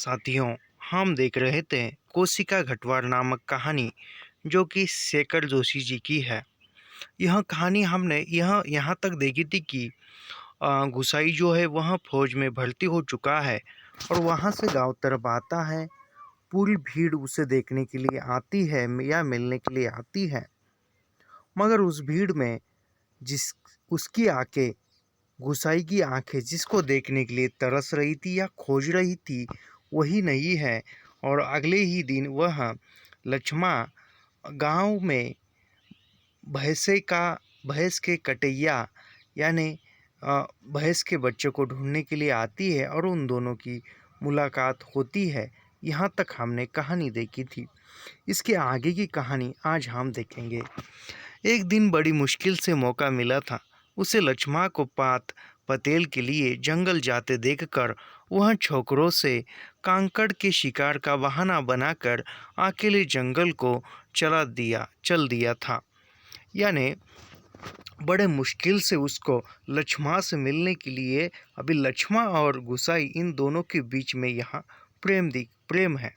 साथियों, हम देख रहे थे कोशिका गठवार नामक कहानी जो कि शेखर जोशी जी की है। यह कहानी हमने यहाँ तक देखी थी कि गुसाई जो है वह फौज में भर्ती हो चुका है और वहाँ से गांव तरफ आता है। पूरी भीड़ उसे देखने के लिए आती है या मिलने के लिए आती है, मगर उस भीड़ में जिस उसकी आंखें, गुसाई की आंखें जिसको देखने के लिए तरस रही थी या खोज रही थी, वही नहीं है। और अगले ही दिन वह लक्ष्मा गांव में भैंस के कटैया यानी भैंस के बच्चे को ढूंढने के लिए आती है और उन दोनों की मुलाकात होती है। यहाँ तक हमने कहानी देखी थी। इसके आगे की कहानी आज हम देखेंगे। एक दिन बड़ी मुश्किल से मौका मिला था। उसे लक्ष्मा को पात पतेल के लिए जंगल जाते देखकर वह छोकरों से कांकड़ के शिकार का बहाना बनाकर अकेले जंगल को चल दिया था। यानी बड़े मुश्किल से उसको लक्ष्मा से मिलने के लिए, अभी लक्ष्मा और गुसाई इन दोनों के बीच में यहाँ प्रेम है।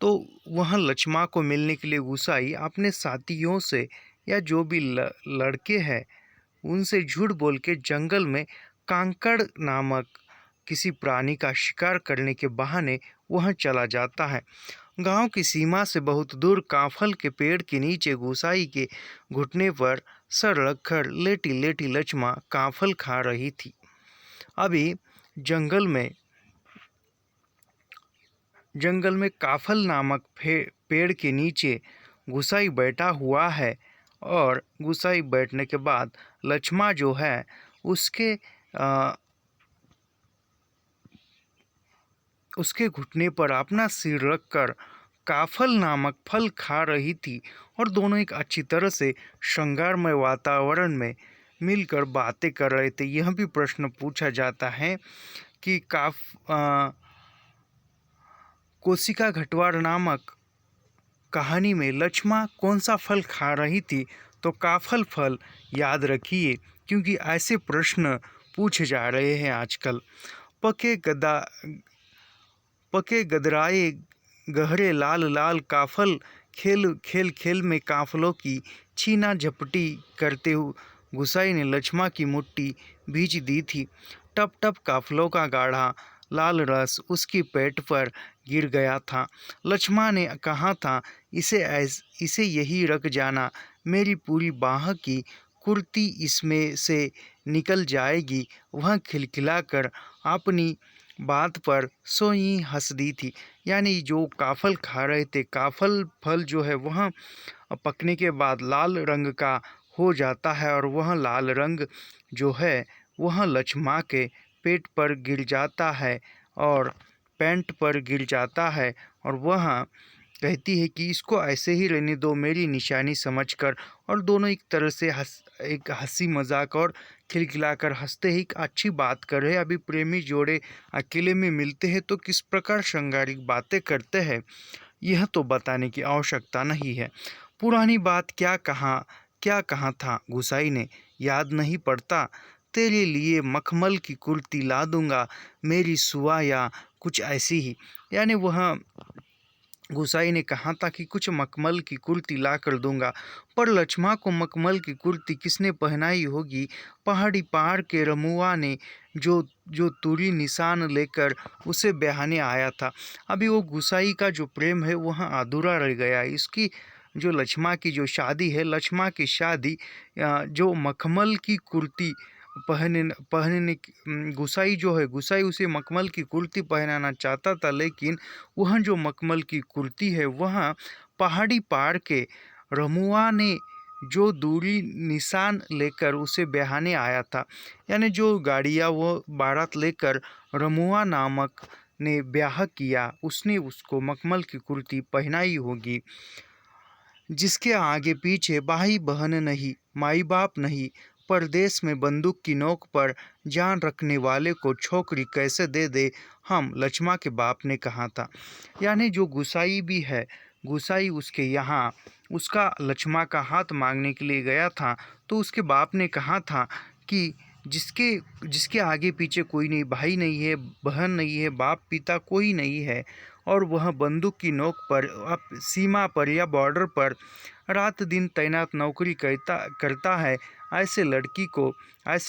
तो वह लक्ष्मा को मिलने के लिए गुसाई अपने साथियों से या जो भी लड़के हैं उनसे झूठ बोल के जंगल में कांकड़ नामक किसी प्राणी का शिकार करने के बहाने वह चला जाता है। गांव की सीमा से बहुत दूर काफल के पेड़ के नीचे गुसाई के घुटने पर सर रखकर लेटी लेटी लक्ष्मा काफल खा रही थी। अभी जंगल में काफल नामक पेड़ के नीचे गुसाई बैठा हुआ है और गुसाई बैठने के बाद लक्ष्मा जो है उसके घुटने पर अपना सिर रखकर काफल नामक फल खा रही थी और दोनों एक अच्छी तरह से श्रृंगारमय वातावरण में मिलकर बातें कर रहे थे। यह भी प्रश्न पूछा जाता है कि कोशिका गठवार नामक कहानी में लक्ष्मा कौन सा फल खा रही थी, तो काफल फल याद रखिए, क्योंकि ऐसे प्रश्न पूछे जा रहे हैं आजकल। पके गदराए गहरे लाल लाल काफल खेल खेल खेल में काफलों की छीना झपटी करते हुए गुसाई ने लक्ष्मा की मुट्ठी भींच दी थी। टप टप काफलों का गाढ़ा लाल रस उसकी पेट पर गिर गया था। लक्ष्मा ने कहा था, इसे यही रख जाना, मेरी पूरी बाह की कुर्ती इसमें से निकल जाएगी। वह खिलखिलाकर अपनी बात पर सोई हंस दी थी। यानी जो काफल खा रहे थे, काफल फल जो है वह पकने के बाद लाल रंग का हो जाता है और वह लाल रंग जो है वह लक्ष्मा के पेट पर गिर जाता है और पैंट पर गिर जाता है और वह कहती है कि इसको ऐसे ही रहने दो मेरी निशानी समझकर। और दोनों एक तरह से एक हंसी मजाक और खिलखिलाकर हंसते ही एक अच्छी बात कर रहे हैं। अभी प्रेमी जोड़े अकेले में मिलते हैं तो किस प्रकार श्रृंगारिक बातें करते हैं, यह तो बताने की आवश्यकता नहीं है। पुरानी बात क्या कहा था गुसाई ने, याद नहीं पड़ता? तेरे लिए मखमल की कुर्ती ला दूंगा मेरी सुआ, या कुछ ऐसी ही। यानी वह गुसाई ने कहा था कि कुछ मखमल की कुर्ती ला कर दूंगा, पर लक्ष्मा को मखमल की कुर्ती किसने पहनाई होगी? पहाड़ी पार के रमुआ ने, जो तुरी निशान लेकर उसे ब्याहने आया था। अभी वो गुसाई का जो प्रेम है वह अधूरा रह गया। इसकी जो लक्ष्मा की जो शादी है, लक्ष्मा की शादी जो मखमल की कुर्ती पहनने गुसाई उसे मखमल की कुर्ती पहनाना चाहता था, लेकिन वह जो मखमल की कुर्ती है वह पहाड़ी पार के रमुआ ने जो दूरी निशान लेकर उसे ब्याहने आया था। यानी जो गाड़िया वो बारात लेकर रमुआ नामक ने ब्याह किया, उसने उसको मखमल की कुर्ती पहनाई होगी। जिसके आगे पीछे भाई बहन नहीं, माई बाप नहीं, परदेश में बंदूक की नोक पर जान रखने वाले को छोकरी कैसे दे दे हम, लक्ष्मा के बाप ने कहा था। यानी जो गुसाई भी है, गुसाई उसके यहाँ उसका लक्ष्मा का हाथ मांगने के लिए गया था, तो उसके बाप ने कहा था कि जिसके जिसके आगे पीछे कोई नहीं, भाई नहीं है, बहन नहीं है, बाप पिता कोई नहीं है, और वह बंदूक की नोक पर अब सीमा पर या बॉर्डर पर रात दिन तैनात नौकरी करता है, ऐसे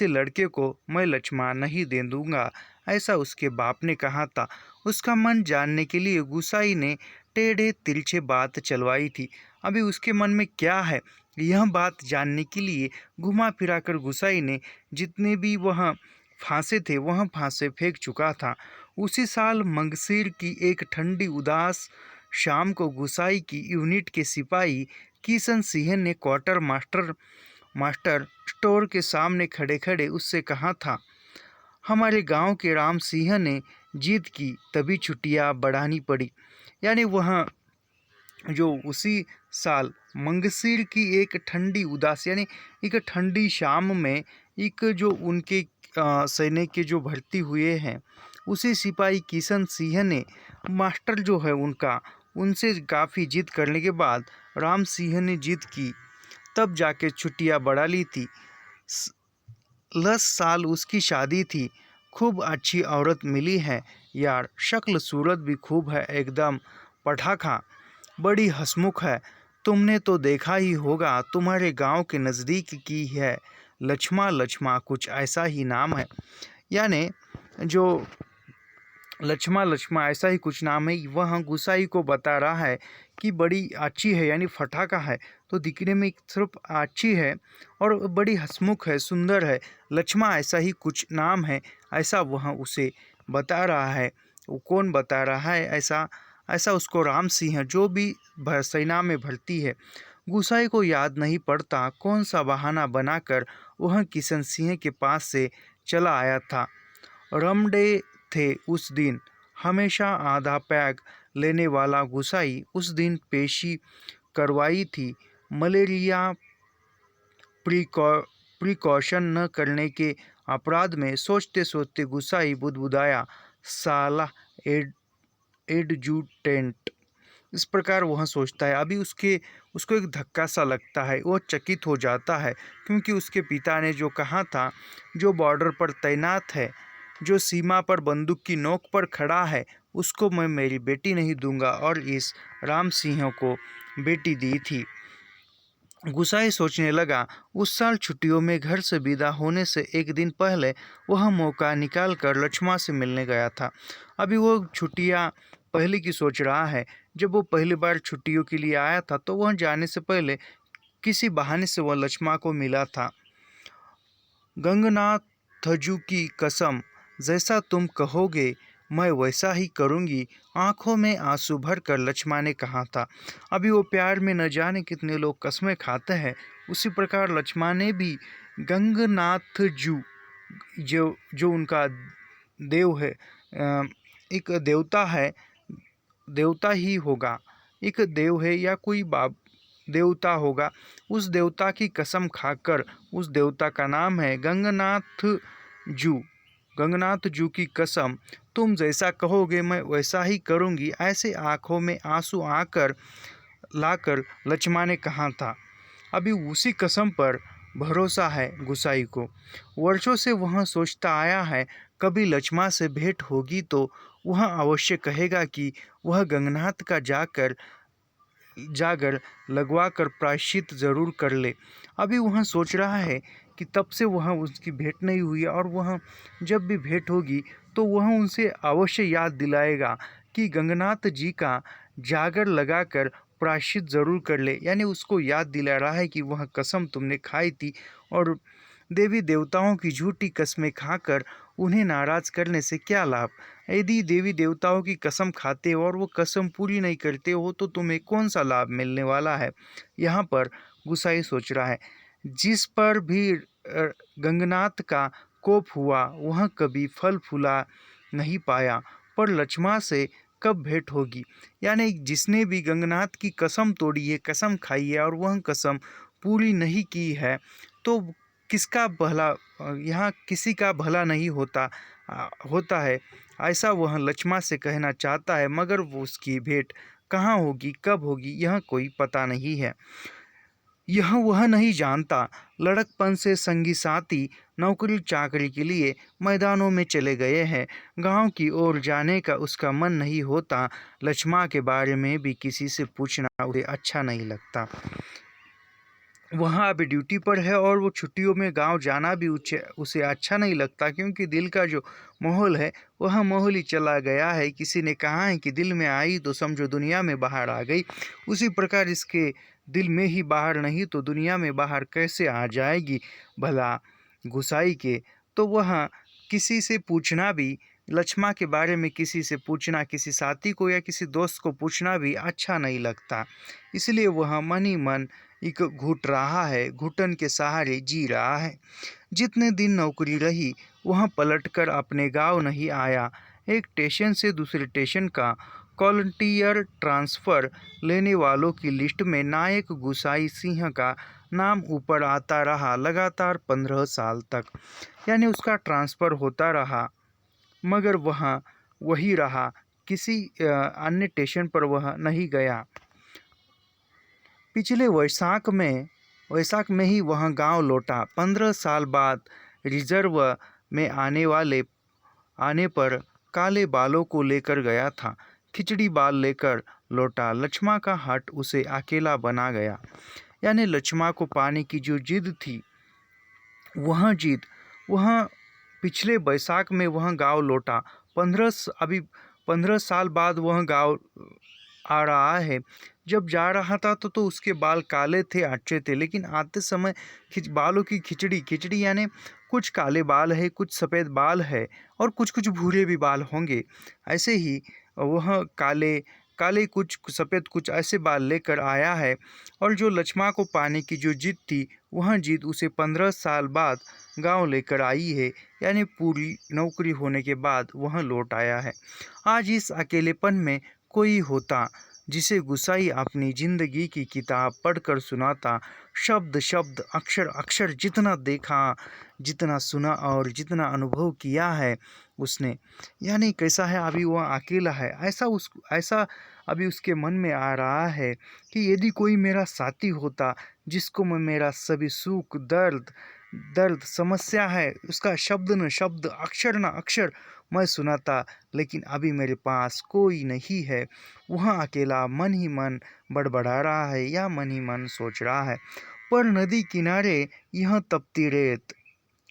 लड़के को मैं लक्ष्मा नहीं दे दूंगा, ऐसा उसके बाप ने कहा था। उसका मन जानने के लिए गुसाई ने टेढ़े तिरछे बात चलवाई थी। अभी उसके मन में क्या है, यह बात जानने के लिए घुमा फिरा कर गुसाई ने जितने भी वह फांसे थे वह फांसे फेंक चुका था। उसी साल मंगसीर की एक ठंडी उदास शाम को गुसाई की यूनिट के सिपाही किशन सिंह ने क्वार्टर मास्टर स्टोर के सामने खड़े खड़े उससे कहा था, हमारे गांव के राम सिंह ने जीत की, तभी छुट्टियां बढ़ानी पड़ी। यानी वह जो उसी साल मंगसीर की एक ठंडी उदास यानी एक ठंडी शाम में एक जो उनके सैनिक के जो भर्ती हुए हैं, उसी सिपाही किशन सिंह ने मास्टर जो है उनसे काफ़ी जिद करने के बाद राम सिंह ने जिद की, तब जाके छुट्टियां बढ़ा ली थी। 10 साल उसकी शादी थी। खूब अच्छी औरत मिली है यार, शक्ल सूरत भी खूब है, एकदम पठाखा, बड़ी हंसमुख है। तुमने तो देखा ही होगा, तुम्हारे गांव के नज़दीक की है, लक्ष्मा कुछ ऐसा ही नाम है। यानी जो लक्ष्मा ऐसा ही कुछ नाम है, वह गुसाई को बता रहा है कि बड़ी अच्छी है, यानी फटाका है तो दिखने में सिर्फ अच्छी है और बड़ी हंसमुख है, सुंदर है, लक्ष्मा ऐसा ही कुछ नाम है, ऐसा वह उसे बता रहा है। वो कौन बता रहा है ऐसा? ऐसा उसको राम सिंह जो भी सेना में भर्ती है। गुसाई को याद नहीं पड़ता कौन सा बहाना बनाकर वह किशन सिंह के पास से चला आया था। रमडे थे उस दिन, हमेशा आधा पैग लेने वाला गुसाई उस दिन पेशी करवाई थी। मलेरिया प्रिकॉशन न करने के अपराध में सोचते सोचते गुसाई बुदबुदाया, साला एडजुटेंट। इस प्रकार वह सोचता है। अभी उसको एक धक्का सा लगता है, वो चकित हो जाता है, क्योंकि उसके पिता ने जो कहा था, जो बॉर्डर पर तैनात है, जो सीमा पर बंदूक की नोक पर खड़ा है, उसको मैं मेरी बेटी नहीं दूंगा, और इस राम सिंह को बेटी दी थी। गुसाई सोचने लगा, उस साल छुट्टियों में घर से विदा होने से एक दिन पहले वह मौका निकाल कर लक्ष्मा से मिलने गया था। अभी वो छुट्टियां पहले की सोच रहा है। जब वो पहली बार छुट्टियों के लिए आया था तो वह जाने से पहले किसी बहाने से वह लक्ष्मा को मिला था। गंगनाथजू की कसम, जैसा तुम कहोगे मैं वैसा ही करूंगी, आंखों में आंसू भर कर लक्ष्मा ने कहा था। अभी वो प्यार में न जाने कितने लोग कस्में खाते हैं, उसी प्रकार लक्ष्मा ने भी गंगनाथजू जो जो उनका देव है, एक देवता है, देवता ही होगा, एक देव है या कोई बाप देवता होगा, उस देवता की कसम खाकर, उस देवता का नाम है गंगनाथ जू की कसम, तुम जैसा कहोगे मैं वैसा ही करूंगी, ऐसे आंखों में आंसू आकर लाकर लक्ष्मा ने कहा था। अभी उसी कसम पर भरोसा है गुसाई को। वर्षों से वह सोचता आया है, कभी लक्ष्मा से भेंट होगी तो वह अवश्य कहेगा कि वह गंगनाथ का जागर लगवा कर प्रायश्चित जरूर कर ले। अभी वह सोच रहा है कि तब से वह उसकी भेंट नहीं हुई, और वह जब भी भेंट होगी तो वह उनसे अवश्य याद दिलाएगा कि गंगनाथ जी का जागर लगाकर प्रायश्चित जरूर कर ले। यानी उसको याद दिला रहा है कि वह कसम तुमने खाई थी, और देवी देवताओं की झूठी कस्में खाकर उन्हें नाराज करने से क्या लाभ। यदि देवी देवताओं की कसम खाते हो और वो कसम पूरी नहीं करते हो तो तुम्हें कौन सा लाभ मिलने वाला है। यहाँ पर गुसाई सोच रहा है, जिस पर भी गंगनाथ का कोप हुआ वह कभी फल फूला नहीं पाया, पर लक्ष्मा से कब भेंट होगी। यानी जिसने भी गंगनाथ की कसम तोड़ी है, कसम खाई है, और वह कसम पूरी नहीं की है, तो किसका भला, यहाँ किसी का भला नहीं होता है, ऐसा वह लक्ष्मा से कहना चाहता है। मगर वो उसकी भेंट कहाँ होगी, कब होगी, यह कोई पता नहीं है। यह वह नहीं जानता। लड़कपन से संगी साथी नौकरी चाकरी के लिए मैदानों में चले गए हैं। गांव की ओर जाने का उसका मन नहीं होता। लक्ष्मा के बारे में भी किसी से पूछना उसे अच्छा नहीं लगता। वहाँ अभी ड्यूटी पर है और वो छुट्टियों में गांव जाना भी उसे अच्छा नहीं लगता, क्योंकि दिल का जो माहौल है वह माहौल ही चला गया है। किसी ने कहा है कि दिल में आई तो समझो दुनिया में बाहर आ गई। उसी प्रकार इसके दिल में ही बाहर नहीं तो दुनिया में बाहर कैसे आ जाएगी भला गुसाई के। तो वह किसी से पूछना भी, लक्ष्मा के बारे में किसी से पूछना, किसी साथी को या किसी दोस्त को पूछना भी अच्छा नहीं लगता। इसलिए वह मन ही मन एक घुट रहा है, घुटन के सहारे जी रहा है। जितने दिन नौकरी रही वह पलटकर अपने गांव नहीं आया। एक स्टेशन से दूसरे स्टेशन का वॉलंटियर ट्रांसफ़र लेने वालों की लिस्ट में नायक गुसाई सिंह का नाम ऊपर आता रहा लगातार 15 साल तक। यानी उसका ट्रांसफ़र होता रहा मगर वह वही रहा, किसी अन्य स्टेशन पर वह नहीं गया। पिछले वैशाख में ही वह गांव लौटा। 15 साल बाद रिजर्व में आने पर काले बालों को लेकर गया था। खिचड़ी बाल लेकर लौटा। लक्ष्मा का हट उसे अकेला बना गया। यानी लक्ष्मा को पाने की जो जिद थी वह पिछले वैशाख में वह गांव लौटा। 15 साल बाद वह गांव आ रहा है। जब जा रहा था तो उसके बाल काले थे, अच्छे थे, लेकिन आते समय बालों की खिचड़ी यानी कुछ काले बाल है, कुछ सफ़ेद बाल है और कुछ भूरे भी बाल होंगे। ऐसे ही वह काले कुछ सफ़ेद कुछ ऐसे बाल लेकर आया है। और जो लक्ष्मा को पाने की जो जिद थी वह जिद उसे 15 साल बाद गांव लेकर आई है। यानी पूरी नौकरी होने के बाद वह लौट आया है। आज इस अकेलेपन में कोई होता जिसे गुसाई अपनी जिंदगी की किताब पढ़कर सुनाता, शब्द शब्द अक्षर अक्षर जितना देखा, जितना सुना और जितना अनुभव किया है उसने। यानी कैसा है, अभी वह अकेला है, ऐसा अभी उसके मन में आ रहा है कि यदि कोई मेरा साथी होता जिसको मैं मेरा सभी सुख दर्द समस्या है उसका शब्द न शब्द अक्षर न अक्षर मैं सुनाता, लेकिन अभी मेरे पास कोई नहीं है। वह अकेला मन ही मन बड़बड़ा रहा है या मन ही मन सोच रहा है। पर नदी किनारे यह तपती रेत,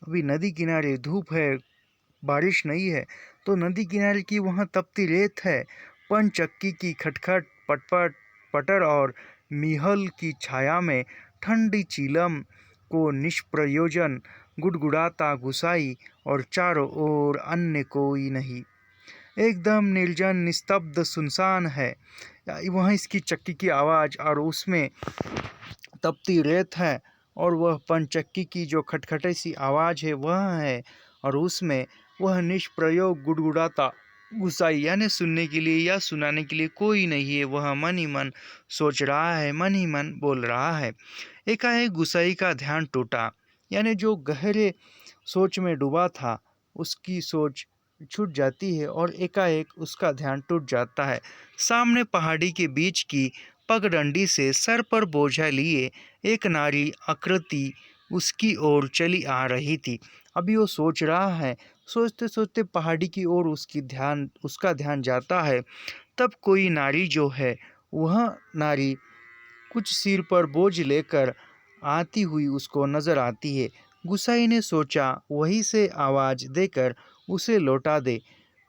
अभी नदी किनारे धूप है, बारिश नहीं है, तो नदी किनारे की वहाँ तपती रेत है। पनचक्की की खटखट पटपट पटर और मीहल की छाया में ठंडी चीलम को निष्प्रयोजन गुड़गुड़ाता गुसाई, और चारों ओर अन्य कोई नहीं, एकदम निर्जन निस्तब्ध सुनसान है। वहाँ इसकी चक्की की आवाज़ और उसमें तपती रेत है और वह पनचक्की की जो खटखटे सी आवाज़ है वह है, और उसमें वह निष्प्रयोग गुड़गुड़ाता गुसाई, यानी सुनने के लिए या सुनाने के लिए कोई नहीं है। वह मन ही मन सोच रहा है, मन ही मन बोल रहा है। एकाएक गुसाई का ध्यान टूटा, यानी जो गहरे सोच में डूबा था उसकी सोच छूट जाती है और एकाएक उसका ध्यान टूट जाता है। सामने पहाड़ी के बीच की पगडंडी से सर पर बोझा लिए एक नारी आकृति उसकी ओर चली आ रही थी। अभी वो सोच रहा है, सोचते सोचते पहाड़ी की ओर उसका ध्यान जाता है। तब कोई नारी जो है वह नारी कुछ सिर पर बोझ लेकर आती हुई उसको नजर आती है। गुसाई ने सोचा वहीं से आवाज़ देकर उसे लौटा दे।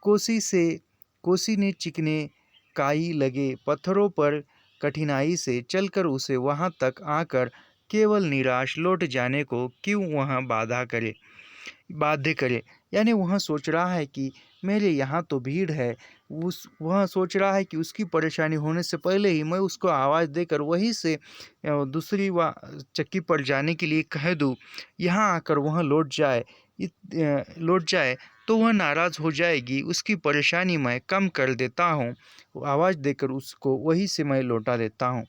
कोसी ने चिकने काई लगे पत्थरों पर कठिनाई से चलकर उसे वहां तक आकर केवल निराश लौट जाने को क्यों वहां बाध्य करे। यानी वह सोच रहा है कि मेरे यहाँ तो भीड़ है, वह सोच रहा है कि उसकी परेशानी होने से पहले ही मैं उसको आवाज़ देकर वहीं से दूसरी चक्की पर जाने के लिए कह दूँ, यहाँ आकर वह लौट जाए तो वह नाराज़ हो जाएगी। उसकी परेशानी मैं कम कर देता हूँ, आवाज़ देकर उसको वहीं से मैं लौटा देता हूँ।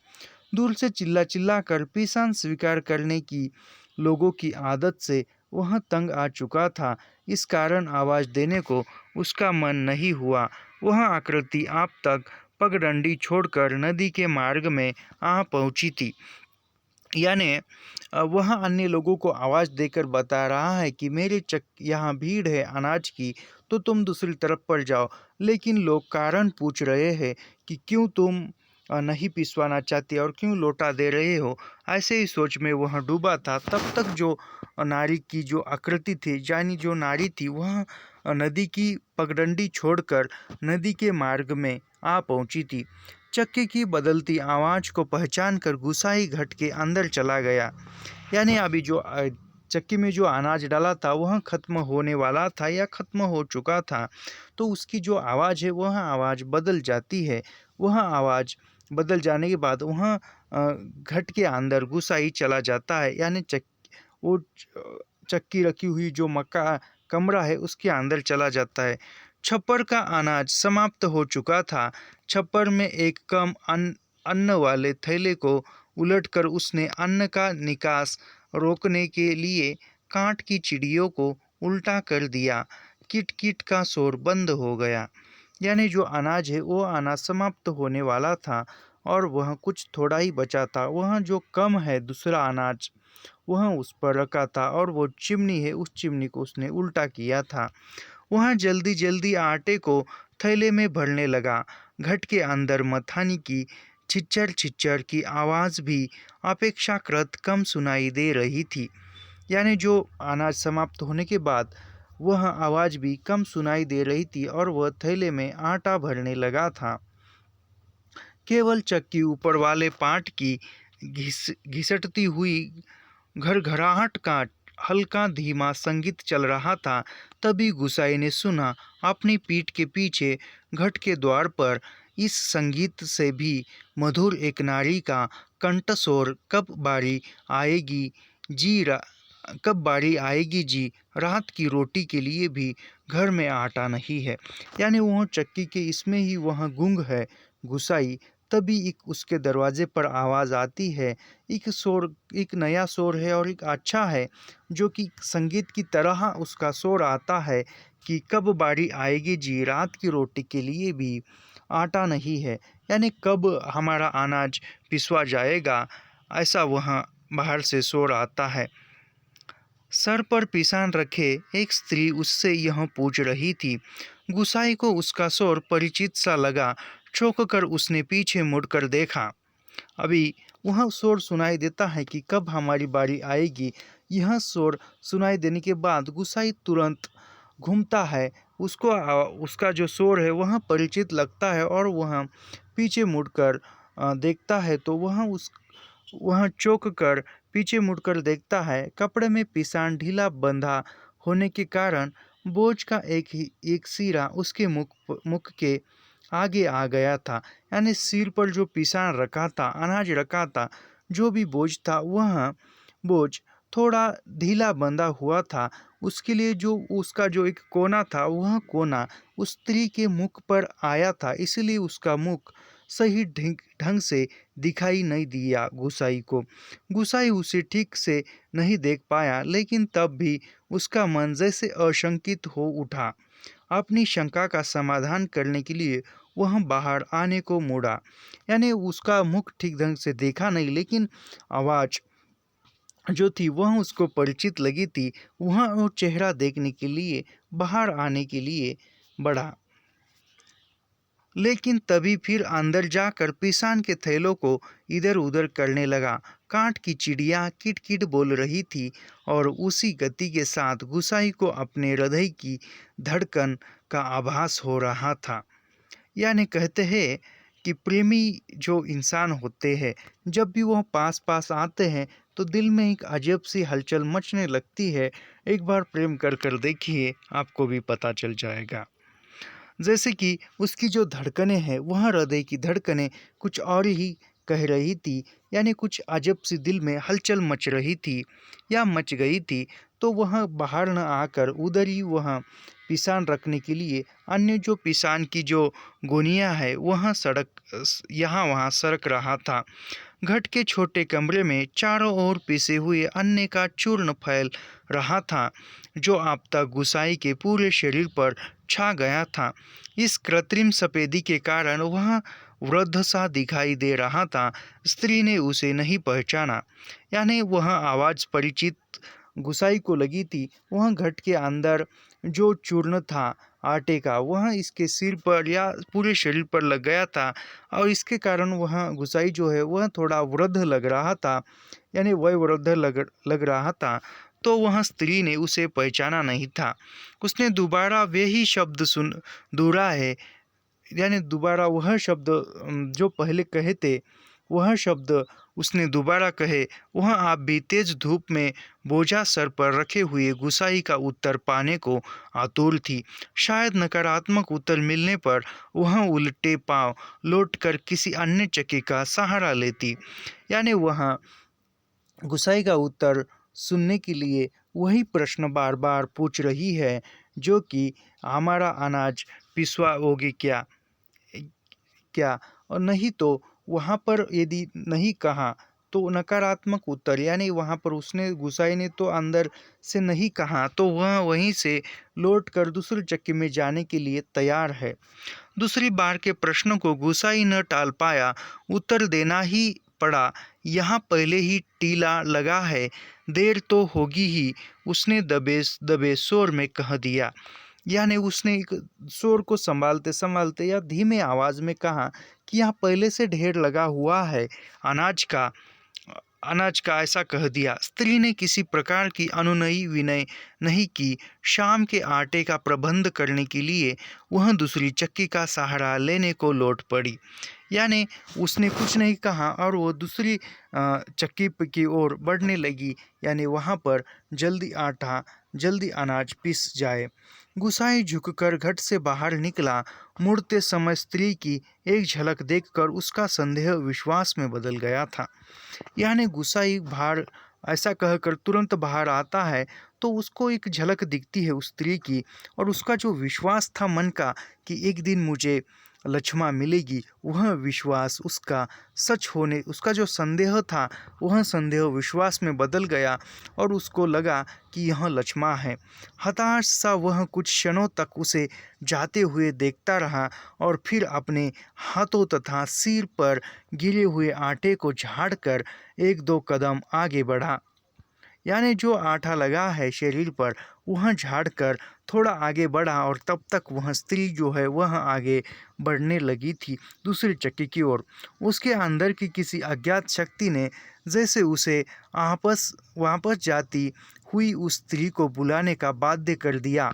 दूर से चिल्ला कर पीसान स्वीकार करने की लोगों की आदत से वह तंग आ चुका था। इस कारण आवाज़ देने को उसका मन नहीं हुआ। वह आकृति आप तक पगडंडी छोड़कर नदी के मार्ग में आ पहुंची थी। यानी वह अन्य लोगों को आवाज़ देकर बता रहा है कि मेरे यहाँ भीड़ है अनाज की, तो तुम दूसरी तरफ पर जाओ। लेकिन लोग कारण पूछ रहे हैं कि क्यों तुम नहीं पिसवाना चाहती और क्यों लौटा दे रहे हो। ऐसे ही सोच में वह डूबा था। तब तक जो नारी की जो आकृति थी, यानी जो नारी थी, वह नदी की पगडंडी छोड़कर नदी के मार्ग में आ पहुंची थी। चक्की की बदलती आवाज़ को पहचान कर गुसाई घट के अंदर चला गया। यानी अभी जो चक्की में जो अनाज डाला था वह खत्म होने वाला था या खत्म हो चुका था, तो उसकी जो आवाज़ है वह आवाज़ बदल जाती है। वह आवाज़ बदल जाने के बाद वह घट के अंदर गुसाई चला जाता है, यानी वो चक्की रखी हुई जो मक्का कमरा है उसके अंदर चला जाता है। छप्पर का अनाज समाप्त हो चुका था। छप्पर में एक कम अन्न वाले थैले को उलटकर उसने अन्न का निकास रोकने के लिए कांट की चिड़ियों को उल्टा कर दिया। किट किट का शोर बंद हो गया। यानी जो अनाज है वो अनाज समाप्त होने वाला था और वह कुछ थोड़ा ही बचा था। वह जो कम है दूसरा अनाज वह उस पर रखा था और वो चिमनी है उस चिमनी को उसने उल्टा किया था। वह जल्दी जल्दी आटे को थैले में भरने लगा। घट के अंदर मथानी की छिच्चर छिच्चर की आवाज़ भी अपेक्षाकृत कम सुनाई दे रही थी। यानी जो अनाज समाप्त होने के बाद वह आवाज़ भी कम सुनाई दे रही थी और वह थैले में आटा भरने लगा था। केवल चक्की ऊपर वाले पाट की घिसटती हुई घरघराहट का हल्का धीमा संगीत चल रहा था। तभी गुसाई ने सुना अपनी पीठ के पीछे घट के द्वार पर इस संगीत से भी मधुर एक नारी का कंठस्वर, कब बारी आएगी जी, रात की रोटी के लिए भी घर में आटा नहीं है। यानी वह चक्की के इसमें ही वह गूंग है गुसाई। तभी एक उसके दरवाजे पर आवाज़ आती है। एक नया शोर है और एक अच्छा है, जो कि संगीत की तरह उसका शोर आता है कि कब बारी आएगी जी, रात की रोटी के लिए भी आटा नहीं है। यानी कब हमारा अनाज पिसवा जाएगा, ऐसा वह बाहर से शोर आता है। सर पर पिसान रखे एक स्त्री उससे यह पूछ रही थी। गुसाई को उसका शोर परिचित सा लगा। चौंक कर उसने पीछे मुड़कर देखा। अभी वह शोर सुनाई देता है कि कब हमारी बारी आएगी। यह शोर सुनाई देने के बाद गुसाई तुरंत घूमता है। उसका जो शोर है वह परिचित लगता है और वह पीछे मुड़कर देखता है, तो वह चौंक कर पीछे मुड़कर देखता है। कपड़े में पिसान ढीला बंधा होने के कारण बोझ का एक सिरा उसके मुख के आगे आ गया था। यानी सिर पर जो पिसान रखा था, अनाज रखा था, जो भी बोझ था, वह बोझ थोड़ा ढीला बंधा हुआ था। उसके लिए जो उसका जो एक कोना था, वह कोना उस स्त्री के मुख पर आया था, इसलिए उसका मुख सही ढंग से दिखाई नहीं दिया गुसाई को। गुसाई उसे ठीक से नहीं देख पाया, लेकिन तब भी उसका मन जैसे आशंकित हो उठा। अपनी शंका का समाधान करने के लिए वह बाहर आने को मुड़ा। यानी उसका मुख ठीक ढंग से देखा नहीं, लेकिन आवाज़ जो थी वह उसको परिचित लगी थी। वह वो चेहरा देखने के लिए बाहर आने के लिए बढ़ा, लेकिन तभी फिर अंदर जाकर पिसान के थैलों को इधर उधर करने लगा। कांट की चिड़िया किटकिट बोल रही थी और उसी गति के साथ गुसाई को अपने हृदय की धड़कन का आभास हो रहा था। यानी कहते हैं कि प्रेमी जो इंसान होते हैं, जब भी वह पास पास आते हैं तो दिल में एक अजब सी हलचल मचने लगती है। एक बार प्रेम कर देखिए, आपको भी पता चल जाएगा। जैसे कि उसकी जो धड़कनें हैं, वह हृदय की धड़कनें कुछ और ही कह रही थी। यानी कुछ अजब सी दिल में हलचल मच रही थी या मच गई थी। तो वह बाहर न आकर उधर ही वह पिसान रखने के लिए अन्य जो पिसान की जो गोनियां है वह यहाँ वहाँ सरक रहा था। घट के छोटे कमरे में चारों ओर पिसे हुए अन्न का चूर्ण फैल रहा था, जो अब तक गुसाई के पूरे शरीर पर छा गया था। इस कृत्रिम सफेदी के कारण वृद्ध सा दिखाई दे रहा था। स्त्री ने उसे नहीं पहचाना, यानी वह आवाज़ परिचित गुसाई को लगी थी। वह घट के अंदर जो चूर्ण था आटे का, वह इसके सिर पर या पूरे शरीर पर लग गया था, और इसके कारण वह गुसाई जो है वह थोड़ा वृद्ध लग रहा था, यानी वह वृद्ध लग रहा था। तो वह स्त्री ने उसे पहचाना नहीं था। उसने दोबारा वही शब्द दोहरा है, यानी दोबारा वह शब्द जो पहले कहे थे वह शब्द उसने दोबारा कहे। वह आप भी तेज धूप में बोझा सर पर रखे हुए गुसाई का उत्तर पाने को आतुर थी। शायद नकारात्मक उत्तर मिलने पर वह उल्टे पांव लौटकर किसी अन्य चक्की का सहारा लेती, यानी वह गुसाई का उत्तर सुनने के लिए वही प्रश्न बार बार पूछ रही है, जो कि हमारा अनाज पिसवाओगे क्या क्या, और नहीं तो वहाँ पर यदि नहीं कहा तो नकारात्मक उत्तर, यानी वहाँ पर उसने गुसाई ने तो अंदर से नहीं कहा, तो वह वहीं से लौट कर दूसरी चक्की में जाने के लिए तैयार है। दूसरी बार के प्रश्न को गुसाई न टाल पाया, उत्तर देना ही पड़ा। यहाँ पहले ही टीला लगा है, देर तो होगी ही, उसने दबे दबे शोर में कह दिया, यानी उसने एक शोर को संभालते संभालते या धीमे आवाज में कहा कि यहाँ पहले से ढेर लगा हुआ है अनाज का ऐसा कह दिया। स्त्री ने किसी प्रकार की अनुनय विनय नहीं की। शाम के आटे का प्रबंध करने के लिए वह दूसरी चक्की का सहारा लेने को लौट पड़ी, यानी उसने कुछ नहीं कहा और वो दूसरी चक्की की ओर बढ़ने लगी, यानी वहाँ पर जल्दी अनाज पिस जाए। गुसाई झुककर घट से बाहर निकला। मुड़ते समय स्त्री की एक झलक देखकर उसका संदेह विश्वास में बदल गया था, यानी गुसाई बाहर ऐसा कहकर तुरंत बाहर आता है तो उसको एक झलक दिखती है उस स्त्री की, और उसका जो विश्वास था मन का कि एक दिन मुझे लक्ष्मा मिलेगी, वह विश्वास उसका सच होने, उसका जो संदेह था वह संदेह विश्वास में बदल गया और उसको लगा कि यह लक्ष्मा है। हताश सा वह कुछ क्षणों तक उसे जाते हुए देखता रहा और फिर अपने हाथों तथा सिर पर गिरे हुए आटे को झाड़कर एक दो कदम आगे बढ़ा, यानी जो आटा लगा है शरीर पर वह झाड़कर थोड़ा आगे बढ़ा, और तब तक वह स्त्री जो है वह आगे बढ़ने लगी थी दूसरी चक्की की ओर। उसके अंदर की किसी अज्ञात शक्ति ने जैसे उसे वापस जाती हुई उस स्त्री को बुलाने का बाध्य कर दिया।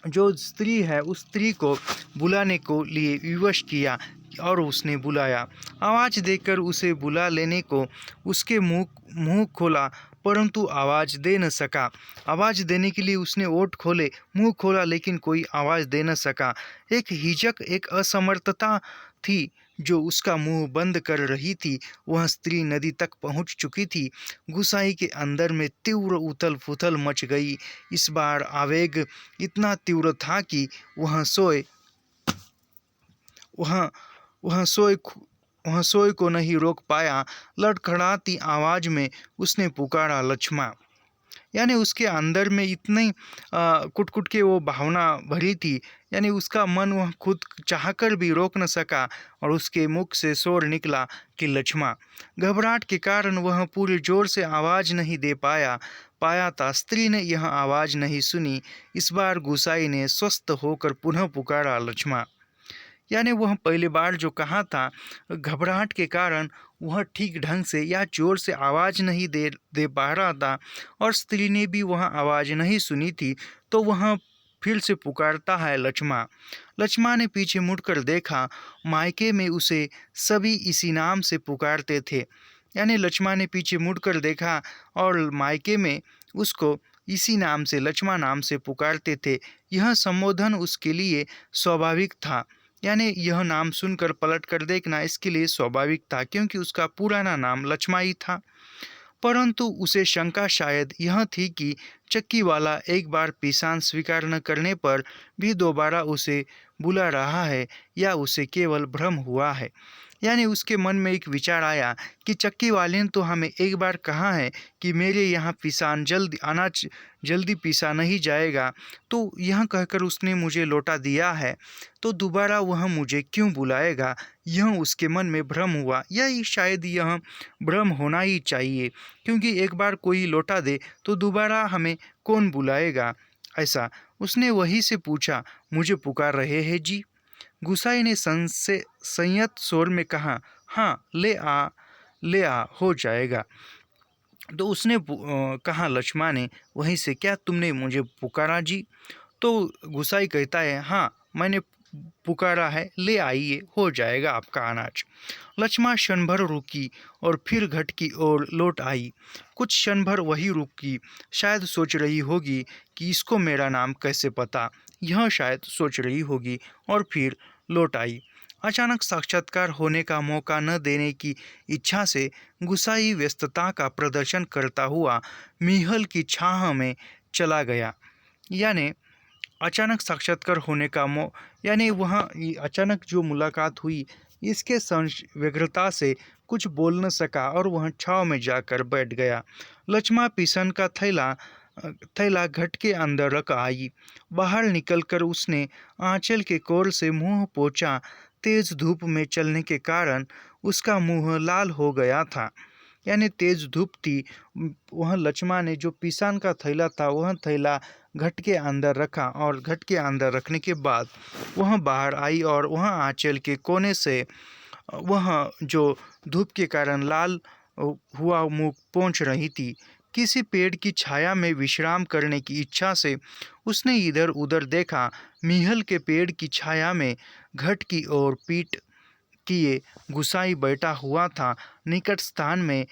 जो स्त्री है उस स्त्री को बुलाने को लिए विवश किया और उसने बुलाया। आवाज़ देकर उसे बुला लेने को उसके मुंह खोला, परंतु आवाज़ दे न सका। आवाज़ देने के लिए उसने ओठ खोले, मुंह खोला, लेकिन कोई आवाज़ दे न सका। एक हिचक, एक असमर्थता थी जो उसका मुंह बंद कर रही थी। वह स्त्री नदी तक पहुंच चुकी थी। गुसाई के अंदर में तीव्र उथल पुथल मच गई। इस बार आवेग इतना तीव्र था कि वह सोए को नहीं रोक पाया। लड़खड़ाती आवाज में उसने पुकारा, लक्ष्मा, यानी उसके अंदर में इतनी कुट के वो भावना भरी थी, यानी उसका मन वह खुद चाहकर भी रोक न सका और उसके मुख से शोर निकला कि लक्ष्मा। घबराहट के कारण वह पूरे जोर से आवाज़ नहीं दे पाया था। स्त्री ने यह आवाज़ नहीं सुनी। इस बार गुसाई ने स्वस्थ होकर पुनः पुकारा, लक्ष्मा, यानी वह पहली बार जो कहा था, घबराहट के कारण वह ठीक ढंग से या जोर से आवाज़ नहीं दे पा रहा था और स्त्री ने भी वह आवाज़ नहीं सुनी थी, तो वह फिर से पुकारता है, लक्ष्मा। लक्ष्मा ने पीछे मुड़कर देखा। मायके में उसे सभी इसी नाम से पुकारते थे, यानी लक्ष्मा ने पीछे मुड़कर देखा और मायके में उसको इसी नाम से, लक्ष्मा नाम से पुकारते थे। यह संबोधन उसके लिए स्वाभाविक था, यानी यह नाम सुनकर पलट कर देखना इसके लिए स्वाभाविक था, क्योंकि उसका पुराना नाम लक्ष्मा ही था। परंतु उसे शंका शायद यह थी कि चक्की वाला एक बार पिसान स्वीकार न करने पर भी दोबारा उसे बुला रहा है या उसे केवल भ्रम हुआ है। यानी उसके मन में एक विचार आया कि चक्की वाले ने तो हमें एक बार कहा है कि मेरे यहाँ अनाज जल्दी पीसा नहीं जाएगा, तो यह कहकर उसने मुझे लौटा दिया है, तो दोबारा वह मुझे क्यों बुलाएगा? यह उसके मन में भ्रम हुआ, या शायद यह भ्रम होना ही चाहिए, क्योंकि एक बार कोई लौटा दे तो दोबारा हमें कौन बुलाएगा? ऐसा उसने वहीं से पूछा, मुझे पुकार रहे हैं जी? गुसाई ने संयत स्वर में कहा, हाँ ले आ, हो जाएगा। तो उसने कहा लक्ष्मा ने वहीं से, क्या तुमने मुझे पुकारा जी? तो गुसाई कहता है, हाँ मैंने पुकारा है, ले आइए, हो जाएगा आपका अनाज। लक्ष्मा क्षण भर रुकी और फिर घट की ओर लौट आई। कुछ क्षण भर वही रुकी, शायद सोच रही होगी कि इसको मेरा नाम कैसे पता, यह शायद सोच रही होगी, और फिर लौट आई। अचानक साक्षात्कार होने का मौका न देने की इच्छा से गुसाई व्यस्तता का प्रदर्शन करता हुआ मीहल की छाह में चला गया। यानी अचानक साक्षात्कार होने का यानी वह अचानक जो मुलाकात हुई, इसके व्यग्रता से कुछ बोल न सका और वह छाव में जाकर बैठ गया। लक्ष्मा पिसन का थैला घट के अंदर रख आई। बाहर निकलकर उसने आंचल के कोर से मुंह पोंछा। तेज धूप में चलने के कारण उसका मुंह लाल हो गया था। यानी तेज धूप थी। वह लक्ष्मा ने जो पिसान का थैला था, वह थैला घट के अंदर रखा, और घट के अंदर रखने के बाद वह बाहर आई और वह आंचल के कोने से वह जो धूप के कारण लाल हुआ मुंह पोंछ रही थी। किसी पेड़ की छाया में विश्राम करने की इच्छा से उसने इधर उधर देखा। मीहल के पेड़ की छाया में घट की ओर पीठ किए गुसाई बैठा हुआ था। निकट स्थान में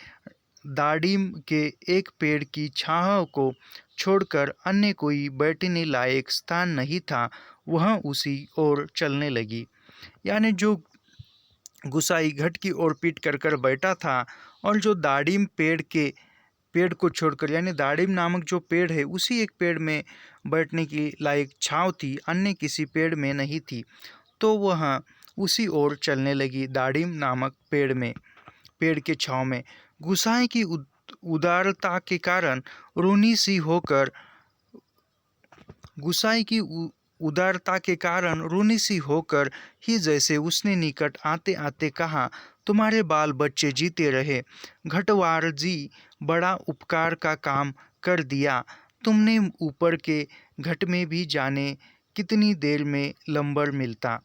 दाड़िम के एक पेड़ की छाह को छोड़कर अन्य कोई बैठने लायक स्थान नहीं था। वह उसी ओर चलने लगी। यानी जो गुसाई घट की ओर पीट कर बैठा था, और जो दाड़िम पेड़ को छोड़कर, यानी दाड़िम नामक जो पेड़ है, उसी एक पेड़ में बैठने की लायक छांव थी, अन्य किसी पेड़ में नहीं थी। तो वह उसी ओर चलने लगी, दाड़िम नामक पेड़ के छांव में। गुसाई की उदारता के कारण रोनी सी होकर ही जैसे उसने निकट आते आते कहा, तुम्हारे बाल बच्चे जीते रहे। घटवार जी, बड़ा उपकार का काम कर दिया तुमने। ऊपर के घट में भी जाने कितनी देर में लंबर मिलता।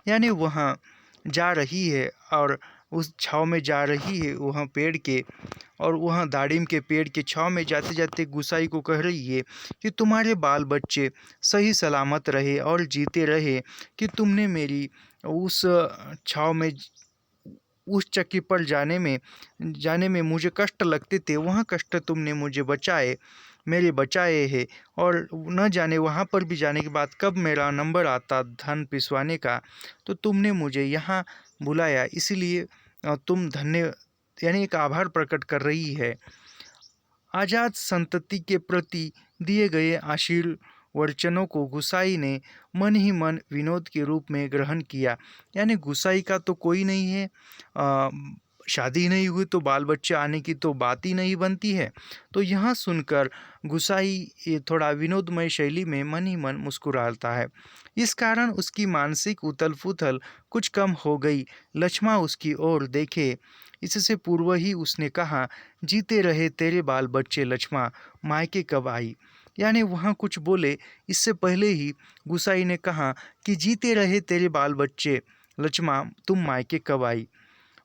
यानी वह जा रही है और उस छाव में जा रही है वह पेड़ के, और वह दाड़िम के पेड़ के छाव में जाते जाते गुसाई को कह रही है कि तुम्हारे बाल बच्चे सही सलामत रहे और जीते रहे, कि तुमने मेरी उस छाव में, उस चक्की पर जाने में मुझे कष्ट लगते थे, वह कष्ट तुमने मुझे बचाए हैं। और न जाने वहाँ पर भी जाने के बाद कब मेरा नंबर आता धान पिसवाने का, तो तुमने मुझे यहाँ बुलाया, इसलिए तुम धन्य, यानी एक आभार प्रकट कर रही है। आजाद संतति के प्रति दिए गए आशीर्वचनों को गुसाई ने मन ही मन विनोद के रूप में ग्रहण किया। यानी गुसाई का तो कोई नहीं है, शादी नहीं हुई तो बाल बच्चे आने की तो बात ही नहीं बनती है। तो यह सुनकर गुसाई थोड़ा विनोदमय शैली में मन ही मन मुस्कुराता है। इस कारण उसकी मानसिक उथल पुथल कुछ कम हो गई। लक्ष्मा उसकी ओर देखे इससे पूर्व ही उसने कहा, जीते रहे तेरे बाल बच्चे लक्ष्मा, मायके कब आई। यानी वहाँ कुछ बोले इससे पहले ही गुसाई ने कहा कि जीते रहे तेरे बाल बच्चे लक्ष्मा, तुम मायके कब आई।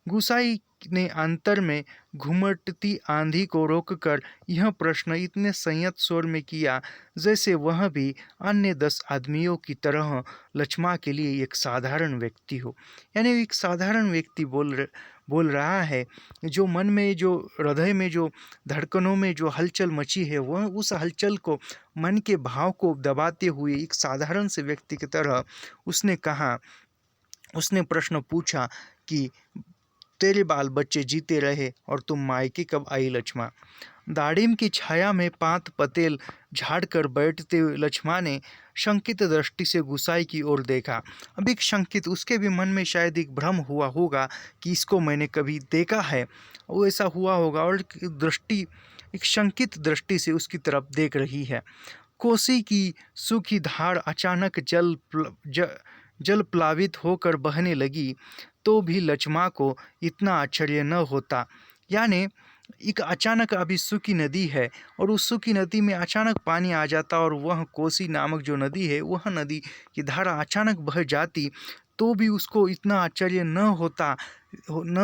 गुसाई ने अंतर में घुमटती आंधी को रोककर यह प्रश्न इतने संयत स्वर में किया जैसे वह भी अन्य 10 आदमियों की तरह लक्ष्मा के लिए एक साधारण व्यक्ति हो। यानी एक साधारण व्यक्ति बोल रहा है, जो मन में, जो हृदय में, जो धड़कनों में जो हलचल मची है, वह उस हलचल को, मन के भाव को दबाते हुए एक साधारण से व्यक्ति की तरह उसने प्रश्न पूछा कि तेरे बाल बच्चे जीते रहे और तुम मायके कब आई लक्ष्मा। दाड़िम की छाया में पात पतेल झाड़ कर बैठते हुए लक्ष्मा ने शंकित दृष्टि से गुसाई की ओर देखा। अब एक शंकित, उसके भी मन में शायद एक भ्रम हुआ होगा कि इसको मैंने कभी देखा है, वो ऐसा हुआ होगा, और दृष्टि एक शंकित दृष्टि से उसकी तरफ देख रही है। कोसी की सूखी धार अचानक जल प्लावित होकर बहने लगी तो भी लक्ष्मा को इतना आश्चर्य न होता। यानी एक अचानक अभी सूखी नदी है और उस सूखी नदी में अचानक पानी आ जाता और वह कोसी नामक जो नदी है वह नदी की धारा अचानक बह जाती तो भी उसको इतना आश्चर्य न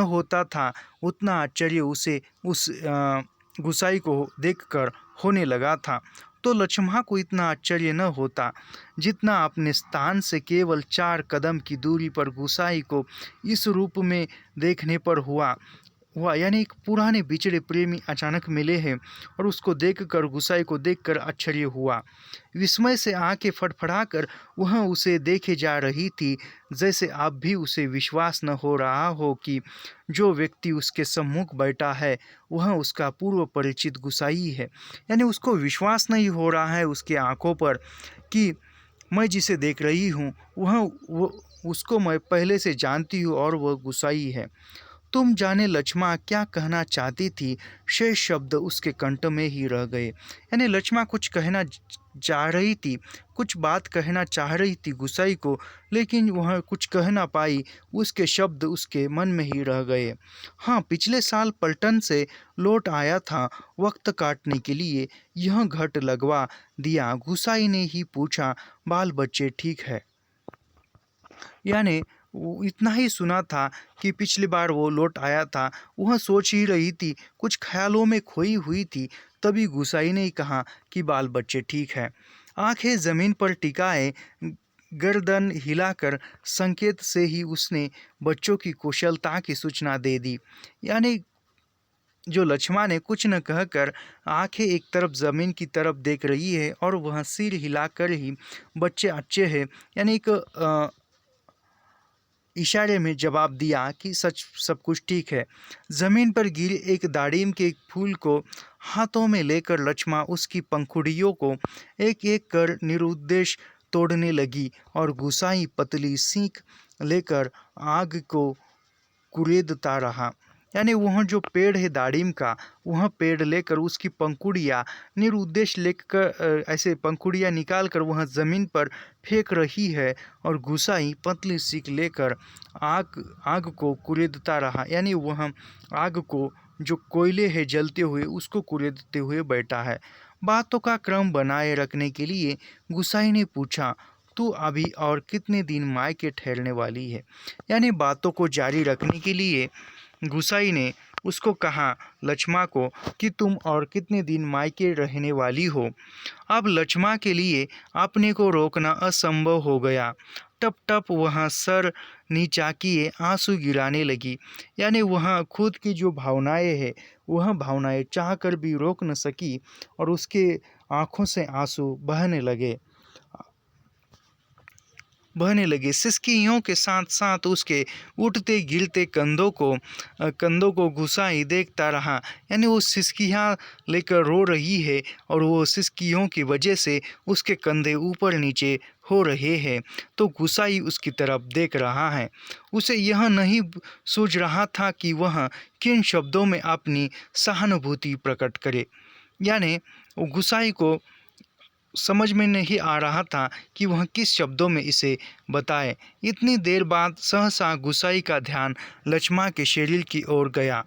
होता था, उतना आश्चर्य उसे उस गुसाई को देखकर होने लगा था। तो लक्ष्मा को इतना आश्चर्य न होता जितना अपने स्थान से केवल 4 कदम की दूरी पर गुसाई को इस रूप में देखने पर हुआ। यानी एक पुराने बिछड़े प्रेमी अचानक मिले हैं और उसको देखकर, गुसाई को देखकर आश्चर्य हुआ। विस्मय से आंखें फड़फड़ाकर वह उसे देखे जा रही थी, जैसे अब भी उसे विश्वास न हो रहा हो कि जो व्यक्ति उसके सम्मुख बैठा है वह उसका पूर्व परिचित गुसाई है। यानी उसको विश्वास नहीं हो रहा है उसके आंखों पर कि मैं जिसे देख रही हूँ वह उसको मैं पहले से जानती हूँ और वह गुसाई है। तुम जाने लक्ष्मा क्या कहना चाहती थी, शेष शब्द उसके कंठ में ही रह गए। यानी लक्ष्मा कुछ कहना चाह रही थी, कुछ बात कहना चाह रही थी गुसाई को, लेकिन वह कुछ कह ना पाई, उसके शब्द उसके मन में ही रह गए। हाँ, पिछले साल पलटन से लौट आया था वक्त काटने के लिए, यह घट लगवा दिया। गुसाई ने ही पूछा, बाल बच्चे ठीक है? यानी वो इतना ही सुना था कि पिछली बार वो लौट आया था, वह सोच ही रही थी, कुछ ख्यालों में खोई हुई थी, तभी गुसाई ने कहा कि बाल बच्चे ठीक है। आंखें ज़मीन पर टिकाए गर्दन हिलाकर संकेत से ही उसने बच्चों की कुशलता की सूचना दे दी। यानी जो लक्ष्मा ने कुछ न कहकर आंखें एक तरफ ज़मीन की तरफ देख रही है और वह सिर हिलाकर ही बच्चे अच्छे हैं यानी एक इशारे में जवाब दिया कि सच सब कुछ ठीक है। ज़मीन पर गिरे एक दाड़िम के फूल को हाथों में लेकर लक्ष्मा उसकी पंखुड़ियों को एक एक कर निरुद्देश तोड़ने लगी और गुसाई पतली सीख लेकर आग को कुरेदता रहा। यानी वह जो पेड़ है दाड़िम का, वह पेड़ लेकर उसकी पंखुड़ियाँ निरुद्देश्य लेकर ऐसे पंखुड़ियाँ निकाल कर वह ज़मीन पर फेंक रही है और गुसाई पतली सीख लेकर आग को कुरेदता रहा। यानी वह आग को जो कोयले है जलते हुए उसको कुरेदते हुए बैठा है। बातों का क्रम बनाए रखने के लिए गुसाई ने पूछा, तू अभी और कितने दिन मायके ठहरने वाली है? यानी बातों को जारी रखने के लिए गुसाई ने उसको कहा लक्ष्मा को कि तुम और कितने दिन मायके रहने वाली हो। अब लक्ष्मा के लिए अपने को रोकना असंभव हो गया। टप टप वह सर नीचा किए आंसू गिराने लगी। यानी वह खुद की जो भावनाएं है वह भावनाएं चाहकर भी रोक न सकी और उसके आंखों से आंसू बहने लगे। सिसकियों के साथ साथ उसके उठते गिरते कंधों को गुसाई देखता रहा। यानी वो सिसकियाँ लेकर रो रही है और वो सिसकियों की वजह से उसके कंधे ऊपर नीचे हो रहे हैं, तो गुसाई उसकी तरफ देख रहा है। उसे यह नहीं सूझ रहा था कि वह किन शब्दों में अपनी सहानुभूति प्रकट करे। यानी गुसाई को समझ में नहीं आ रहा था कि वह किस शब्दों में इसे बताए। इतनी देर बाद सहसा गुसाई का ध्यान लक्ष्मा के शरीर की ओर गया।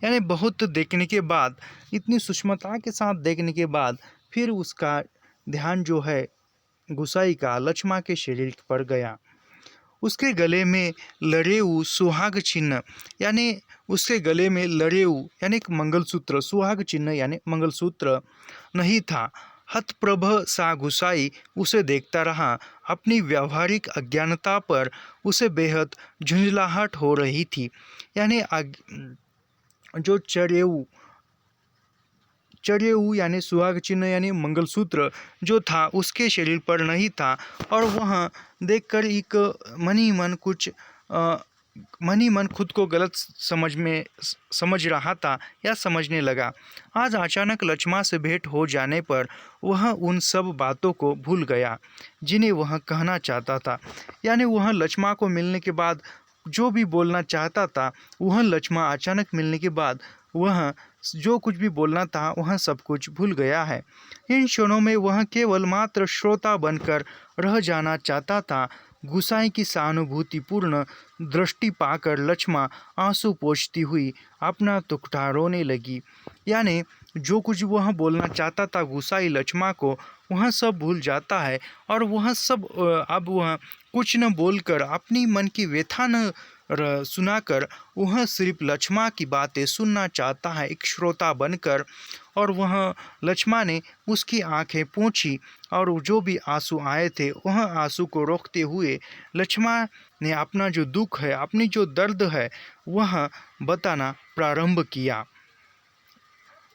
यानी बहुत देखने के बाद, इतनी सूक्ष्मता के साथ देखने के बाद फिर उसका ध्यान जो है गुसाई का लक्ष्मा के शरीर पर गया। उसके गले में लड़ेऊ सुहाग चिन्ह, यानी उसके गले में लड़ेऊ यानी एक मंगलसूत्र, सुहाग चिन्ह यानी मंगलसूत्र नहीं था। हतप्रभ सा गुसाई उसे देखता रहा। अपनी व्यावहारिक अज्ञानता पर उसे बेहद झुंझलाहट हो रही थी। यानी जो चरेऊ यानी सुहाग चिन्ह यानी मंगलसूत्र जो था उसके शरीर पर नहीं था और वह देखकर एक मनी मन कुछ मन ही मन खुद को गलत समझ रहा था या समझने लगा। आज अचानक लक्ष्मा से भेंट हो जाने पर वह उन सब बातों को भूल गया जिन्हें वह कहना चाहता था। यानी वह लक्ष्मा को मिलने के बाद जो भी बोलना चाहता था, वह लक्ष्मा अचानक मिलने के बाद वह जो कुछ भी बोलना था वह सब कुछ भूल गया है। इन क्षणों में वह केवल मात्र श्रोता बनकर रह जाना चाहता था। गुसाई की सहानुभूतिपूर्ण दृष्टि पाकर लक्ष्मा आंसू पोंछती हुई अपना टुकड़ा रोने लगी। यानी जो कुछ वह बोलना चाहता था गुसाई लक्ष्मा को, वह सब भूल जाता है और वह सब अब वह कुछ न बोलकर अपनी मन की व्यथा न सुनाकर वह सिर्फ लक्ष्मा की बातें सुनना चाहता है, एक श्रोता बनकर। और वह लक्ष्मा ने उसकी आंखें पोंछी और जो भी आंसू आए थे वह आंसू को रोकते हुए लक्ष्मा ने अपना जो दुख है, अपनी जो दर्द है, वह बताना प्रारंभ किया।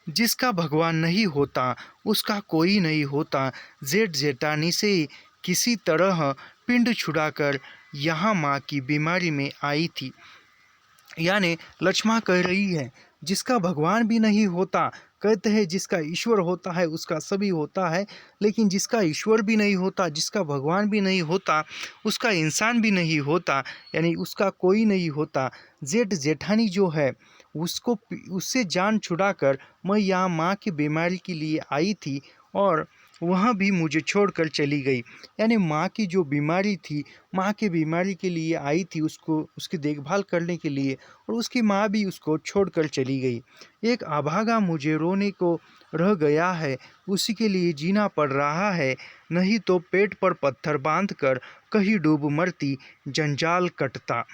जिसका भगवान नहीं होता उसका कोई नहीं होता। जेठ जेठानी से किसी तरह पिंड छुड़ाकर यहाँ माँ की बीमारी में आई थी। यानी लक्ष्मा कह रही है जिसका भगवान भी नहीं होता, कहते हैं जिसका ईश्वर होता है उसका सभी होता है, लेकिन जिसका ईश्वर भी नहीं होता, जिसका भगवान भी नहीं होता, उसका इंसान भी नहीं होता, यानी उसका कोई नहीं होता। जेठ जेठानी जो है उससे जान छुड़ाकर मैं यहाँ माँ की बीमारी के लिए आई थी और वह भी मुझे छोड़कर चली गई। यानी माँ की जो बीमारी थी, माँ की बीमारी के लिए आई थी, उसको उसकी देखभाल करने के लिए, और उसकी माँ भी उसको छोड़कर चली गई। एक अभागा मुझे रोने को रह गया है, उसी के लिए जीना पड़ रहा है, नहीं तो पेट पर पत्थर बांधकर कहीं डूब मरती, जंजाल कटता।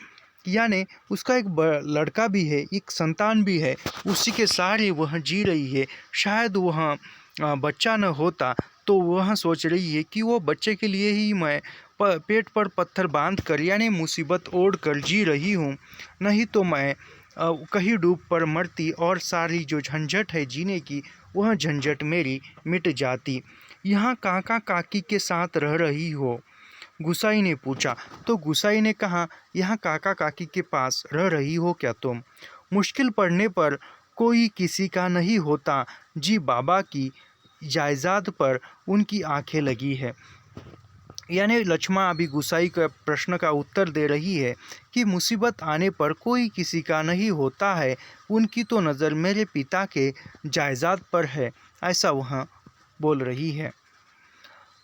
यानी उसका एक लड़का भी है, एक संतान भी है, उसी के सहारे वह जी रही है। शायद वह बच्चा न होता तो वह सोच रही है कि वो बच्चे के लिए ही मैं पेट पर पत्थर बांध कर यानी मुसीबत ओढ़ कर जी रही हूँ, नहीं तो मैं कहीं डूब पर मरती और सारी जो झंझट है जीने की, वह झंझट मेरी मिट जाती। यहाँ काका काकी के साथ रह रही हो? गुसाई ने पूछा। तो गुसाई ने कहा, यहाँ काका काकी के पास रह रही हो क्या तुम? मुश्किल पड़ने पर कोई किसी का नहीं होता जी। बाबा की जायदाद पर उनकी आंखें लगी है। यानी लक्ष्मा अभी गुसाई का प्रश्न का उत्तर दे रही है कि मुसीबत आने पर कोई किसी का नहीं होता है, उनकी तो नज़र मेरे पिता के जायदाद पर है, ऐसा वह बोल रही है।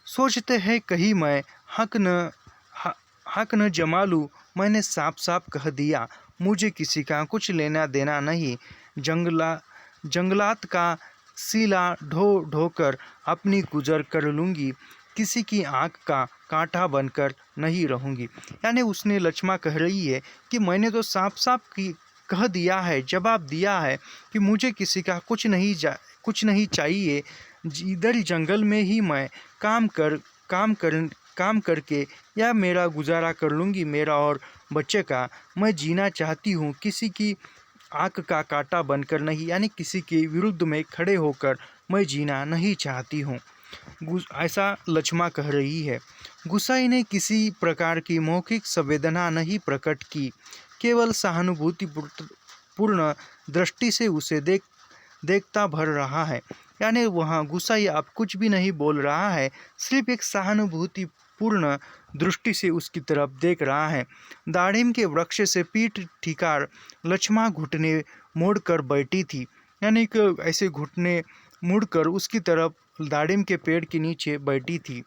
सोचते हैं कहीं मैं हक न जमा लूँ। मैंने साफ साफ कह दिया, मुझे किसी का कुछ लेना देना नहीं। जंगलात का सीला ढोकर अपनी गुजर कर लूँगी, किसी की आँख का कांटा बनकर नहीं रहूँगी। यानी उसने लक्ष्मा कह रही है कि मैंने तो साफ साफ कह दिया है, जवाब दिया है कि मुझे किसी का कुछ नहीं चाहिए। इधर जंगल में ही मैं काम करके या मेरा गुजारा कर लूँगी, मेरा और बच्चे का। मैं जीना चाहती हूँ, किसी की आँख का कांटा बनकर नहीं, यानी किसी के विरुद्ध में खड़े होकर मैं जीना नहीं चाहती हूँ, ऐसा लक्ष्मा कह रही है। गुसाई ने किसी प्रकार की मौखिक संवेदना नहीं प्रकट की, केवल सहानुभूतिपूर्ण दृष्टि से उसे देखता भर रहा है। यानी वहाँ गुसाई अब कुछ भी नहीं बोल रहा है, सिर्फ एक सहानुभूतिपूर्ण दृष्टि से उसकी तरफ देख रहा है। दाड़िम के वृक्ष से पीठ ठिकार लक्ष्मा घुटने मोड़कर बैठी थी, यानी कि ऐसे घुटने मुड़कर उसकी तरफ दाड़िम के पेड़ के नीचे बैठी थी।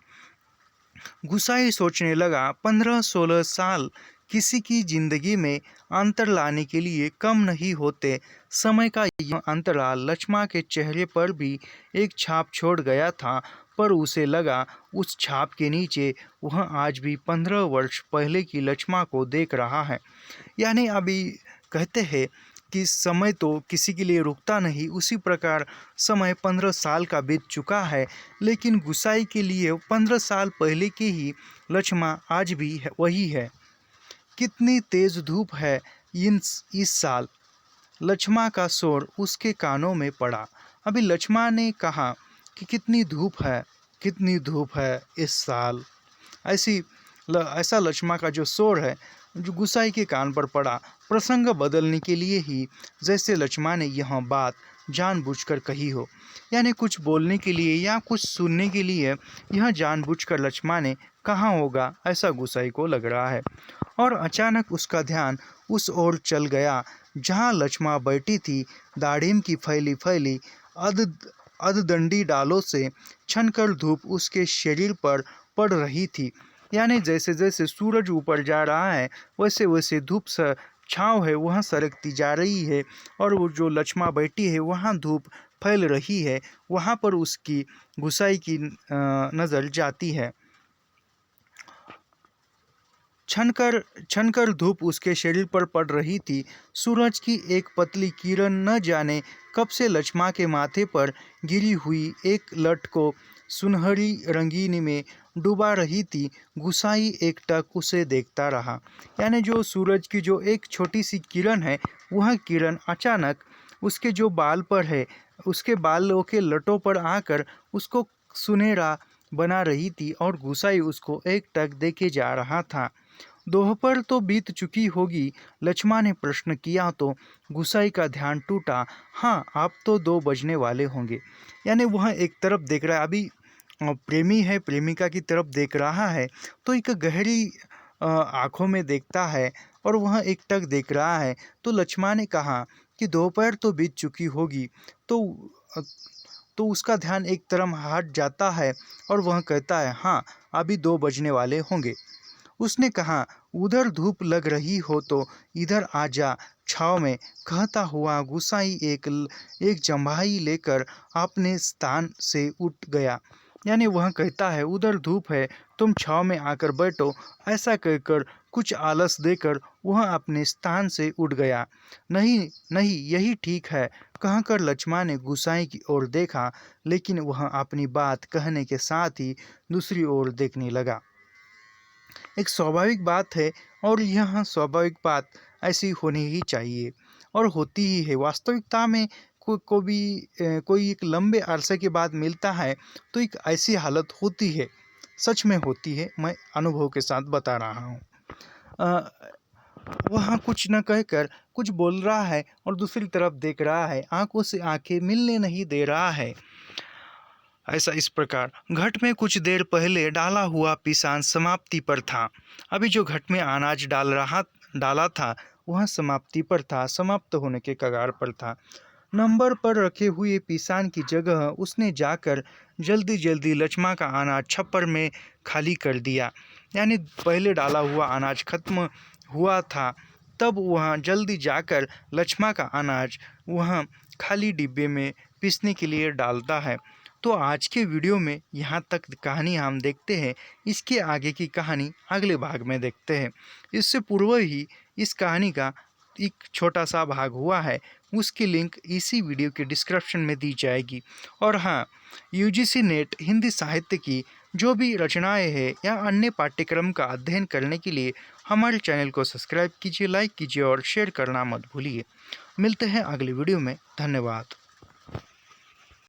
गुसाई सोचने लगा, 15-16 साल किसी की जिंदगी में अंतर लाने के लिए कम नहीं होते। समय का यह अंतराल लक्ष्मा के चेहरे पर भी एक छाप छोड़ गया था, पर उसे लगा उस छाप के नीचे वह आज भी 15 वर्ष पहले की लक्ष्मा को देख रहा है। यानी अभी कहते हैं कि समय तो किसी के लिए रुकता नहीं, उसी प्रकार समय 15 साल का बीत चुका है, लेकिन गुसाई के लिए 15 साल पहले की ही लक्ष्मा आज भी वही है। कितनी तेज धूप है इस साल, लक्ष्मा का शोर उसके कानों में पड़ा। अभी लक्ष्मा ने कहा कि कितनी धूप है इस साल। ऐसा लक्ष्मा का जो शोर है जो गुसाई के कान पर पड़ा। प्रसंग बदलने के लिए ही, जैसे लक्ष्मा ने यह बात जानबूझकर कही हो, यानी कुछ बोलने के लिए या कुछ सुनने के लिए यह जानबूझकर लक्ष्मा ने कहा होगा, ऐसा गुसाई को लग रहा है। और अचानक उसका ध्यान उस ओर चल गया जहाँ लक्ष्मा बैठी थी। दाढ़िम की फैली फैली अधदंडी डालों से छनकर धूप उसके शरीर पर पड़ रही थी। यानी जैसे जैसे सूरज ऊपर जा रहा है वैसे वैसे धूप छाँव है वहाँ सरकती जा रही है, और वो जो लक्ष्मा बैठी है वहाँ धूप फैल रही है, वहाँ पर उसकी गुसाई की नज़र जाती है। छनकर धूप उसके शरीर पर पड़ रही थी। सूरज की एक पतली किरण न जाने कब से लक्ष्मा के माथे पर गिरी हुई एक लट को सुनहरी रंगीनी में डुबा रही थी। गुसाई एकटक उसे देखता रहा। यानी जो सूरज की जो एक छोटी सी किरण है, वह किरण अचानक उसके जो बाल पर है, उसके बालों के लटों पर आकर उसको सुनहरा बना रही थी, और गुसाई उसको एकटक देखे जा रहा था। दोपहर तो बीत चुकी होगी, लक्ष्मा ने प्रश्न किया तो गुसाई का ध्यान टूटा। हाँ, आप तो 2 बजने वाले होंगे। यानी वह एक तरफ देख रहा है, अभी प्रेमी है, प्रेमिका की तरफ देख रहा है, तो एक गहरी आँखों में देखता है और वह एकटक देख रहा है। तो लक्ष्मा ने कहा कि दोपहर तो बीत चुकी होगी, तो उसका ध्यान एक तरफ हट जाता है और वह कहता है, हाँ, अभी 2 बजने वाले होंगे। उसने कहा, उधर धूप लग रही हो तो इधर आ जा छाँव में। कहता हुआ गुसाई एक जम्भाई लेकर अपने स्थान से उठ गया। यानी वह कहता है, उधर धूप है, तुम छाँव में आकर बैठो। ऐसा कहकर कुछ आलस देकर वह अपने स्थान से उठ गया। नहीं नहीं, यही ठीक है, कहकर लक्ष्मा ने गुसाई की ओर देखा, लेकिन वह अपनी बात कहने के साथ ही दूसरी ओर देखने लगा। एक स्वाभाविक बात है, और यह स्वाभाविक बात ऐसी होनी ही चाहिए और होती ही है। वास्तविकता में कोई एक लंबे अरसे के बाद मिलता है तो एक ऐसी हालत होती है, सच में होती है, मैं अनुभव के साथ बता रहा हूँ। वह कुछ न कहकर कुछ बोल रहा है और दूसरी तरफ देख रहा है, आंखों से आंखें मिलने नहीं दे रहा है। ऐसा इस प्रकार घट में कुछ देर पहले डाला हुआ पिसान समाप्ति पर था। अभी जो घट में अनाज डाला था वह समाप्ति पर था, समाप्त होने के कगार पर था। नंबर पर रखे हुए पिसान की जगह उसने जाकर जल्दी जल्दी लक्ष्मा का अनाज छप्पर में खाली कर दिया। यानी पहले डाला हुआ अनाज खत्म हुआ था, तब वह जल्दी जाकर लक्ष्मा का अनाज वह खाली डिब्बे में पीसने के लिए डालता है। तो आज के वीडियो में यहाँ तक कहानी हम देखते हैं, इसके आगे की कहानी अगले भाग में देखते हैं। इससे पूर्व ही इस कहानी का एक छोटा सा भाग हुआ है, उसकी लिंक इसी वीडियो के डिस्क्रिप्शन में दी जाएगी। और हाँ, यूजीसी नेट हिंदी साहित्य की जो भी रचनाएं हैं या अन्य पाठ्यक्रम का अध्ययन करने के लिए हमारे चैनल को सब्सक्राइब कीजिए, लाइक कीजिए और शेयर करना मत भूलिए। मिलते हैं अगले वीडियो में। धन्यवाद।